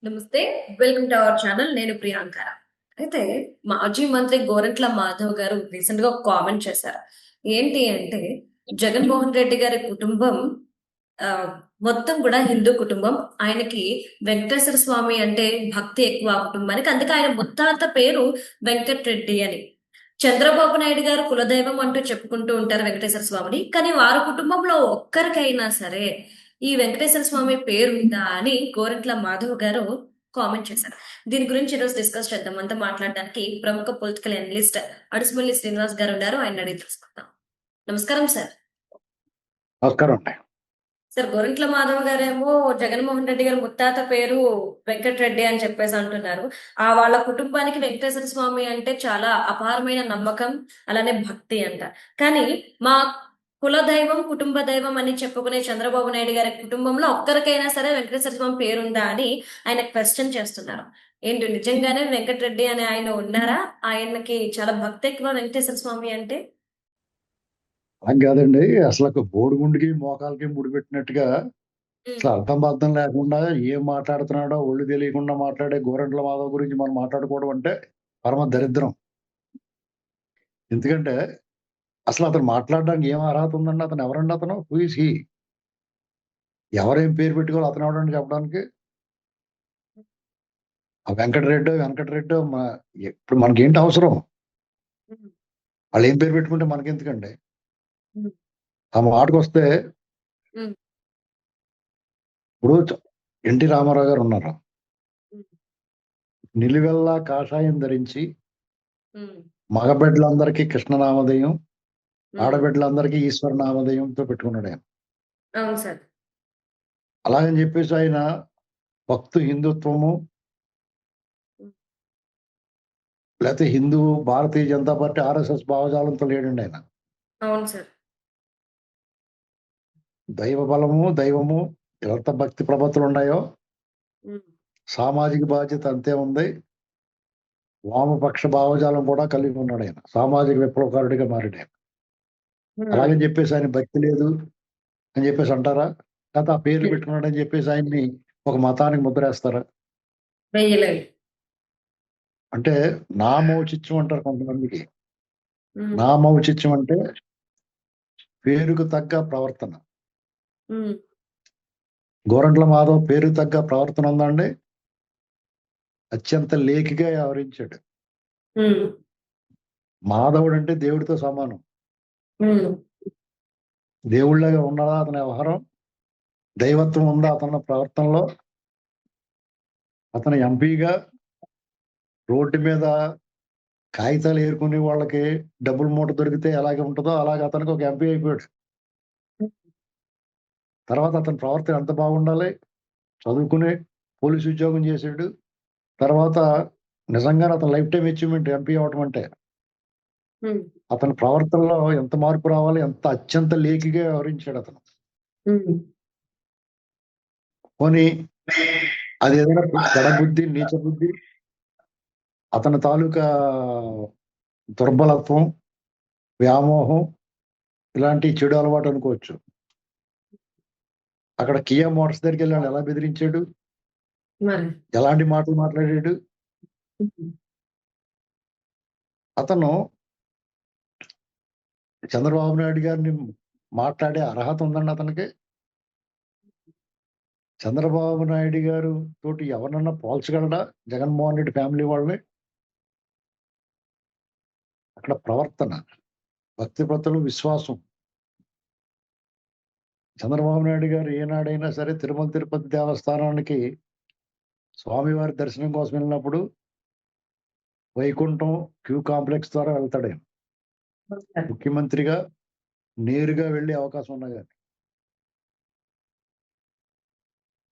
నమస్తే. Welcome to our channel. నేను ప్రియాంక. అయితే మాజీ మంత్రి గోరంట్ల మాధవ్ గారు రీసెంట్‌గా ఒక కామెంట్ చేశారు. ఏంటి అంటే, జగన్‌మోహన్ రెడ్డి గారి కుటుంబం ఆహ్, మొత్తం కూడా హిందూ కుటుంబం. ఆయనకి వెంకటేశ్వర స్వామి అంటే భక్తి ఎక్కువ ఆ కుటుంబానికి. అందుకే ఆయన ముత్తాత పేరు వెంకట్రెడ్డి అని. చంద్రబాబు నాయుడు గారు కులదైవం అంటూ చెప్పుకుంటూ ఉంటారు వెంకటేశ్వర స్వామిని. కానీ వారి కుటుంబంలో ఒక్కరికైనా సరే ఈ వెంకటేశ్వర స్వామి పేరుందా అని గోరంట్ల మాధవ్ గారు కామెంట్ చేశారు. దీని గురించి ఈరోజు డిస్కస్ చేద్దాం. మనతో మాట్లాడడానికి ప్రముఖ పొలిటికల్ అనలిస్ట్ అడుసుమల్లి శ్రీనివాస్ గారు ఉన్నారు. ఆయన్ని అడిగి తెలుసుకుందాం. నమస్కారం సార్. నమస్కారం అండి. సార్, గోరంట్ల మాధవ్ గారేమో జగన్మోహన్ రెడ్డి గారి ముత్తాత పేరు వెంకటరెడ్డి అని చెప్పేసి అంటున్నారు. వాళ్ళ కుటుంబానికి వెంకటేశ్వర స్వామి అంటే చాలా అపారమైన నమ్మకం, అలానే భక్తి అంట. కానీ మా కుల దైవం, కుటుంబ దైవం అని చెప్పుకునే చంద్రబాబు నాయుడు గారి కుటుంబంలో ఒక్కరికైనా సరే వెంకటేశ్వర స్వామి పేరుందా అని ఆయన క్వశ్చన్ చేస్తున్నారు. ఏంటి నిజంగానే వెంకటరెడ్డి అని ఆయన ఉన్నారా? ఆయనకి చాలా భక్తి ఎక్కువ వెంకటేశ్వర స్వామి అంటే? అలా కాదండి. అసలు బోడిగుండికి మోకాలకి ముడిపెట్టినట్టుగా హ్మ్. అసలు అర్థం పర్థం లేకుండా ఏం మాట్లాడుతున్నాడో ఒళ్ళు తెలియకుండా మాట్లాడే గోరంట్ల మాధవ్ గురించి మనం మాట్లాడుకోవడం అంటే పరమ దరిద్రం. ఎందుకంటే అసలు అతను మాట్లాడడానికి ఏం అర్హత ఉందండి? అతను ఎవరండి అతను? హూ ఈస్ హి? ఎవరేం పేరు పెట్టుకోవాలి అతను ఎవడండి చెప్పడానికి? ఆ వెంకటరెడ్డో ఇప్పుడు మనకేంటి అవసరం? హ్మ్. వాళ్ళు ఏం పేరు పెట్టుకుంటే మనకెందుకండి? హ్మ్. ఆ మాటకొస్తే హ్మ్. ఇప్పుడు ఎన్టీ రామారావు గారు ఉన్నారు. హ్మ్. నిలువెల్లా కాషాయం ధరించి హ్మ్. మగబిడ్డలందరికీ కృష్ణనామధేయం, హ్మ్. ఆడబిడ్డలందరికీ ఈశ్వర నామధేయంతో పెట్టుకున్నాడాయన. అవును సార్. అలాగని జెప్పేసి ఆయన భక్తు హిందుత్వము, హ్మ్. లేతే భారతీయ జనతా పార్టీ ఆర్ఎస్ఎస్ భావజాలంతో లేడండి ఆయన. అవును సార్. దైవ బలము, దైవము ఎంత భక్తి ప్రపత్తులున్నాయో, హ్మ్. సామాజిక బాధ్యత అంతే ఉంది. వామపక్ష భావజాలం కూడా కలిగి ఉన్నాడాయన. సామాజిక విప్లవకారుడిగా మారాడాయన. హ్మ్. అలాగని జెప్పేసి ఆయన భక్తి లేదు అని జెప్పేసి అంటారా? లేతే ఆ పేర్లు హ్మ్. పెట్టుకున్నాడని జెప్పేసి ఆయన్ని ఒక మతానికి ముద్రేస్తారా? వెయ్యలేదు. అంటే నామౌచిత్యం అంటారు కొంతమందికి. హ్మ్. నామౌచిత్యం అంటే పేరుకు తగ్గ ప్రవర్తన. హ్మ్. గోరంట్ల మాధవ్ పేరుకు తగ్గ ప్రవర్తన ఉందండి. అత్యంత లేకిగా వ్యవహరించాడు. హ్మ్. మాధవుడంటే దేవుడితో సమానం. హ్మ్. దేవుడిలాగా ఉన్నదా అతని వ్యవహారం? దైవత్వం ఉందా అతని ప్రవర్తనలో? అతను ఎంపీగా రోడ్డు మీద కాగితాలు ఏరుకునే వాళ్ళకి డబ్బుల మూట దొరికితే ఎలాగ ఉంటదో అలాగ అతనికి ఒక ఎంపీ అయిపోయాడు. హ్మ్. తర్వాత అతని ప్రవర్తన ఎంత బాగుండాలి? చదువుకుని పోలీస్ ఉద్యోగం చేసాడు. తర్వాత నిజంగానే అతని లైఫ్ టైమ్ అచీవ్‌మెంట్ ఎంపీ అవ్వటం అంటే. హ్మ్. అతని ప్రవర్తనలో ఎంత మార్పు రావాలి? ఎంత అత్యంత లేకిగా వ్యవహరించాడతను. హ్మ్. పోనీ అదేదైనా చెడబుద్ధి, నీచ బుద్ధి, అతని తాలూకా దుర్బలత్వం, వ్యామోహం ఇలాంటి చెడు అలవాటు అనుకోవచ్చు. అక్కడ కియా మోటార్స్ దగ్గరికెళ్ళి ఆళ్ళని ఎలా బెదిరించాడు? మరి. ఎలాంటి మాటలు మాట్లాడాడు? హ్మ్. అతను చంద్రబాబు నాయుడు గారిని మాట్లాడే అర్హత ఉందండి అతనికి? చంద్రబాబు నాయుడు గారు తోటి ఎవరినన్నా పోల్చగలడా? జగన్మోహన్ రెడ్డి ఫ్యామిలీ వాళ్ళని? అక్కడ ప్రవర్తన, భక్తిపతులు, విశ్వాసం. చంద్రబాబు నాయుడు గారు ఏనాడైనా సరే తిరుమల తిరుపతి దేవస్థానానికి స్వామివారి దర్శనం కోసం వెళ్ళినప్పుడు వైకుంఠం క్యూ కాంప్లెక్స్ ద్వారా వెళ్తాడాయన. ఓకే. ముఖ్యమంత్రిగా నేరుగా వెళ్ళే అవకాశం ఉన్నా గాని.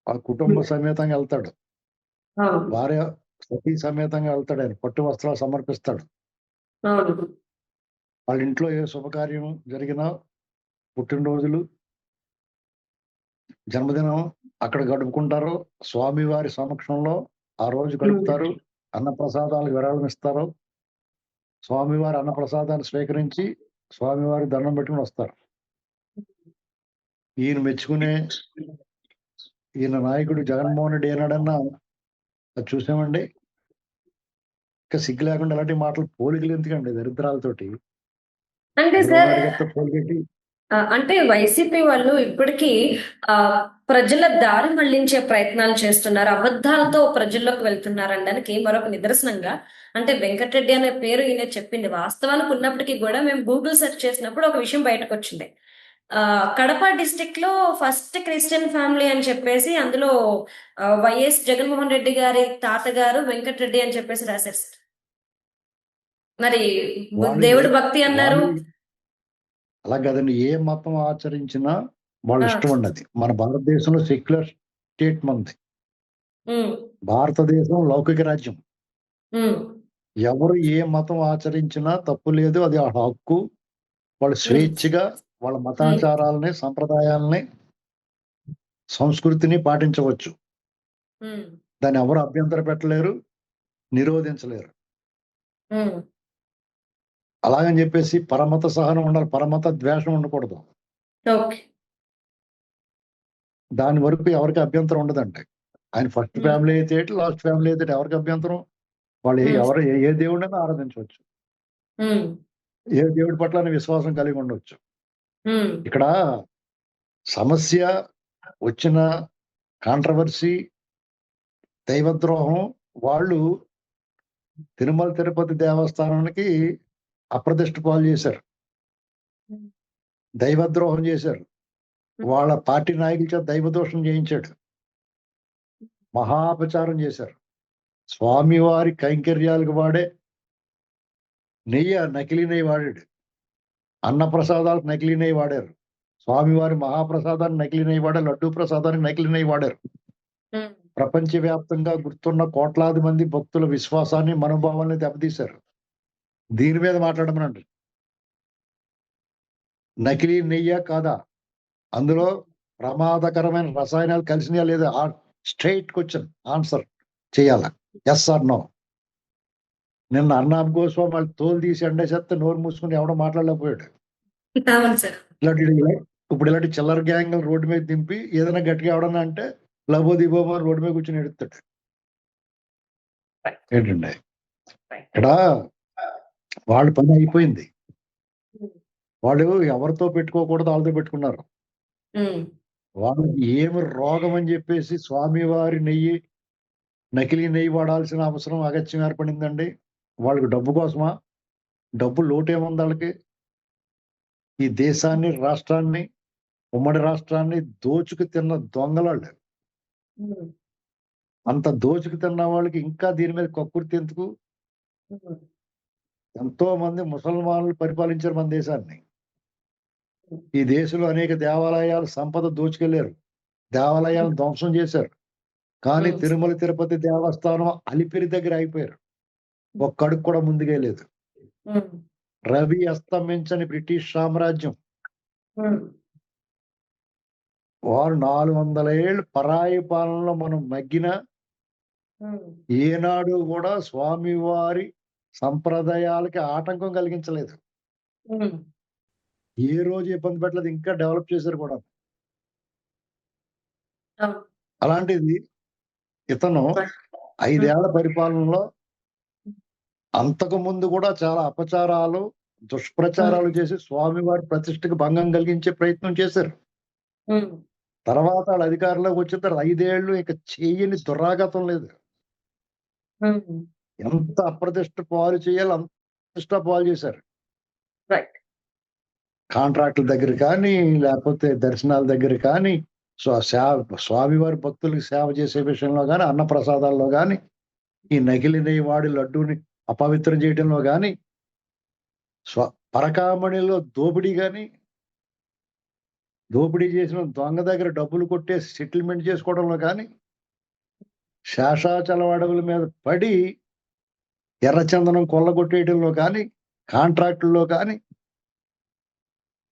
ఆ కుటుంబ హ్మ్. సమేతంగా ఎళ్తాడు. అవును. భార్య సతీ సమేతంగా వెళ్తాడాయన. పట్టు వస్త్రాలు సమర్పిస్తాడు. అవును. వాళ్ళ ఇంట్లో ఏ శుభకార్యం జరిగినా, పుట్టినరోజులు, జన్మదినం అక్కడ గడుపుకుంటారు. స్వామివారి సమక్షంలో ఆ రోజు హ్మ్. గడుపుతారు. అన్నప్రసాదాలకు విరాళం ఇస్తారు. స్వామివారి అన్నప్రసాదాన్ని స్వీకరించి, స్వామివారికి దండం పెట్టుకొని వస్తారు. ఈయన మెచ్చుకునే ఈయన నాయకుడు జగన్మోహన్ రెడ్డి ఏనాడన్నా అది చూసామండి. ఇంకా సిగ్గు లేకుండా ఇలాంటి మాటలు పోలికలు ఎందుకండి దరిద్రాలతోటి. అంటే చంద్రబాబు సార్ నాయుడు గారితో పోలికెట్టి అంటే వైసీపీ వాళ్ళు ఇప్పటికీ ప్రజల దారి మళ్లించే ప్రయత్నాలు చేస్తున్నారు. అబద్ధాలతో ప్రజల్లోకి వెళ్తున్నారనడానికి మరొక నిదర్శనంగా అంటే వెంకటరెడ్డి అనే పేరు ఈయన చెప్పింది వాస్తవానికి ఉన్నప్పటికీ కూడా మేము గూగుల్ సెర్చ్ చేసినప్పుడు ఒక విషయం బయటకొచ్చింది. కడప డిస్ట్రిక్ట్ లో ఫస్ట్ క్రిస్టియన్ ఫ్యామిలీ అని చెప్పేసి అందులో వైఎస్ జగన్మోహన్ రెడ్డి గారి తాతగారు వెంకటరెడ్డి అని చెప్పేసి రాశారు సార్. మరి వాళ్ళు దేవుడి భక్తి అన్నారు. వాళ్ళు అలా కాదండి. ఏ మతం ఆచరించినా వాళ్ళ ఆ, ఇష్టం అండి అది. మన భారతదేశంలో సెక్యులర్ స్టేట్ మనది. ఉమ్, భారతదేశం లౌకిక రాజ్యం. ఉమ్, ఎవరు ఏ మతం ఆచరించినా తప్పు లేదు. అది ఆ హక్కు. వాళ్ళు ఉమ్, స్వేచ్ఛగా వాళ్ళ ఉమ్, మతాచారాలని, సంప్రదాయాలని, సంస్కృతిని పాటించవచ్చు. ఉమ్, దాన్ని ఎవరు అభ్యంతర పెట్టలేరు, నిరోధించలేరు. ఉమ్. అలాగని చెప్పేసి పరమత సహనం ఉండాలి. పరమత ద్వేషం ఉండకూడదు. ఓకే. దాని వరకు ఎవరికి అభ్యంతరం ఉండదండి. ఆయన ఫస్ట్ ఉమ్, ఫ్యామిలీ అయితే ఏంటి, లాస్ట్ ఫ్యామిలీ అయితే ఏంటి, ఎవరికి అభ్యంతరం? వాళ్ళు ఉమ్, ఎవరు ఏ దేవుడినైనా ఆరాధించవచ్చు. ఉమ్, ఏ దేవుడి పట్ల విశ్వాసం కలిగి ఉండవచ్చు. ఉమ్, ఇక్కడ సమస్య వచ్చిన కాంట్రవర్సీ, దైవద్రోహం వాళ్ళు తిరుమల తిరుపతి దేవస్థానానికి అప్రదిష్ట పాలు చేశారు. ఉమ్, దైవద్రోహం చేశారు. వాళ్ళ పార్టీ నాయకుల చేత దైవదోషం చేయించాడు. మహాపచారం చేశారు. స్వామివారి కైంకర్యాలకు వాడే నెయ్యి నకిలీ నెయ్యి వాడాడు. అన్నప్రసాదాలకు నకిలీ నెయ్యి వాడారు. స్వామివారి మహాప్రసాదానికి నకిలీ నెయ్యి వాడారు. లడ్డూ ప్రసాదానికి నకిలీ నెయ్యి వాడారు. ఉమ్, ప్రపంచవ్యాప్తంగా గుర్తున్న కోట్లాది మంది భక్తుల విశ్వాసాన్ని, మనోభావాల్ని దెబ్బతీశారు. దీని మీద మాట్లాడమనండి. నకిలీ నెయ్యా కాదా? అందులో ప్రమాదకరమైన రసాయనాలు కలిసినాయా లేదా? స్ట్రైట్ క్వశ్చన్ ఆన్సర్ చేయాల. Yes or no. నిన్న అర్నాబ్ గోస్వామి వాళ్ళు తోలు తీసి ఎండేసేస్తే నోరు మూసుకుని ఎవడో మాట్లాడలేకపోయాడు. అవును సార్. ఇప్పుడు ఇలాంటి చిల్లర గ్యాంగ్ రోడ్డు మీద దింపి ఏదైనా గట్టిగా ఎవడన్నా అంటే లబో దిబోమో అని రోడ్డు మీద కూర్చొని ఎడుతాడు. ఏంటండి ఇక్కడ వాళ్ళ పని అయిపోయింది. వాళ్ళు ఎవరితో పెట్టుకోకూడదు, వాళ్ళతో పెట్టుకున్నారు. ఉమ్, వాళ్ళకి ఏమి రోగం అని చెప్పేసి స్వామివారి నెయ్యి, నకిలీ నెయ్యి వాడాల్సిన అవసరం అగత్యం ఏర్పడిందండి. వాళ్ళకి డబ్బు కోసమా? డబ్బు లోటేముంది వాళ్ళకి? ఈ దేశాన్ని, రాష్ట్రాన్ని, ఉమ్మడి రాష్ట్రాన్ని దోచుకు తిన్న దొంగలాళ్ళు. ఉమ్, అంత దోచుకు తిన్న వాళ్ళకి ఇంకా దీని మీద కక్కుర్తి ఎందుకు? ఉమ్, ఎంతో మంది ముసల్మానులు పరిపాలించారు మన దేశాన్ని. ఈ దేశంలో అనేక దేవాలయాలు సంపద దోచుకెళ్లారు. దేవాలయాలను ధ్వంసం చేశారు. కానీ ఉమ్, తిరుమల తిరుపతి దేవస్థానం అలిపిరి దగ్గర అయిపోయారు. ఒక్కడుగు కూడా ముందుకెళ్ళలేదు. ఉమ్, రవి అస్తమించని బ్రిటిష్ సామ్రాజ్యం. ఉమ్, వారు 400 ఏళ్ళు పరాయి పాలనలో మనం మగ్గిన ఉమ్, ఏనాడు కూడా స్వామివారి సంప్రదాయాలకి ఆటంకం కలిగించలేదు. ఉమ్, ఏ రోజు ఇబ్బంది పెట్టలేదు. ఇంకా డెవలప్ చేశారు కూడా. అవును. అలాంటిది ఇతను 5 ఏళ్ల పరిపాలనలో అంతకు ముందు కూడా చాలా అపచారాలు, దుష్ప్రచారాలు చేసి స్వామివారి ప్రతిష్టకు భంగం కలిగించే ప్రయత్నం చేశారు. ఉమ్, తర్వాత వాళ్ళ అధికారంలోకి వచ్చిన తర్వాత 5 ఏళ్ళు ఇక చేయని దురాగతం లేదు. ఉమ్, ఎంత అప్రతిష్ట పాలు చేయాలో అంత ప్రతిష్ట పాలు చేశారు. రైట్. కాంట్రాక్టుల దగ్గర కానీ, లేకపోతే దర్శనాల దగ్గర కానీ, స్వామివారి భక్తులకు సేవ చేసే విషయంలో కానీ, అన్నప్రసాదాల్లో కానీ, ఈ నకిలీ నెయ్యి వాడి లడ్డూని అపవిత్రం చేయడంలో కానీ, పరకామణిలో దోపిడీ కానీ, దోపిడీ చేసిన దొంగ దగ్గర డబ్బులు కొట్టేసి సెటిల్మెంట్ చేసుకోవడంలో కానీ, శేషాచల అడవుల మీద పడి ఎర్రచందనం కొల్లగొట్టేయడంలో కానీ, కాంట్రాక్టుల్లో కానీ,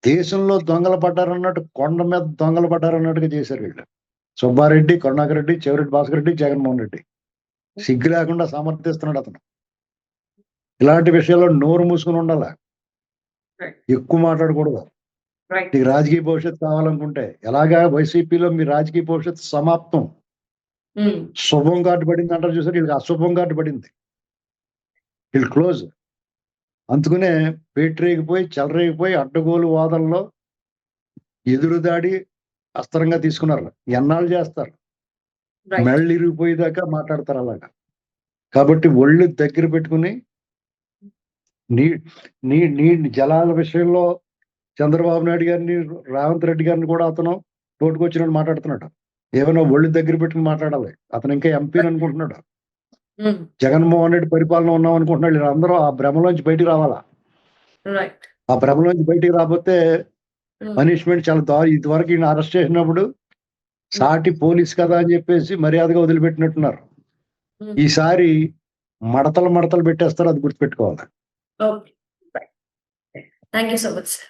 దేశంలో దొంగలు పడ్డారన్నట్టు కొండ మీద దొంగలు పడ్డారన్నట్టుగా చేశారు వీళ్ళు. సుబ్బారెడ్డి, కరుణాకర్ రెడ్డి, చెవిరెడ్డి భాస్కర్ రెడ్డి, జగన్మోహన్ రెడ్డి. సిగ్గు లేకుండా సమర్థిస్తున్నాడు అతను. ఇలాంటి విషయాల్లో నోరు మూసుకుని ఉండాల. ఎక్కువ మాట్లాడకూడదు. రైట్. నీకు రాజకీయ భవిష్యత్తు కావాలనుకుంటే ఎలాగా వైసీపీలో మీ రాజకీయ భవిష్యత్తు సమాప్తం. ఉమ్, శుభం కార్డు పడింది అంటారు చూసారు, వీళ్ళకి అశుభం కార్డు పడింది. వీళ్ళు క్లోజ్. అందుకనే పేటరేగిపోయి చెలరేగిపోయి అడ్డగోలు వాదనలో ఎదురుదాడి అస్త్రంగా తీసుకున్నారు. ఎన్నాళ్ళు చేస్తారు? రైట్. మెళ్ళు ఇరిగిపోయేదాకా మాట్లాడతారు అలాగా. కాబట్టి ఒళ్ళు దగ్గర పెట్టుకుని నీ నీ నీ జలాల విషయంలో చంద్రబాబు నాయుడు గారిని, రేవంత్ రెడ్డి గారిని కూడా అతను నోటుకొచ్చినట్టు మాట్లాడుతున్నాడు. ఏమైనా ఒళ్ళు దగ్గర పెట్టుకుని మాట్లాడాలి. అతను ఇంకా ఎంపీని అనుకుంటున్నాడు. ఉమ్, జగన్మోహన్ రెడ్డి పరిపాలన ఉన్నాం అనుకుంటున్నాడు. వీళ్ళందరూ ఆ భ్రమలోంచి బయటికి రావాలా. రైట్. ఆ భ్రమలోంచి బయటికి రాకపోతే ఉమ్, పనిష్మెంట్ చాలా ఇదివరకు ఈయన అరెస్ట్ చేసినప్పుడు సాటి పోలీస్ కదా అని చెప్పేసి మర్యాదగా వదిలిపెట్టినట్టున్నారు. ఉమ్, ఈసారి మడతలు పెట్టేస్తారు, అది గుర్తుపెట్టుకోవాలి. Okay. Thank you so much sir.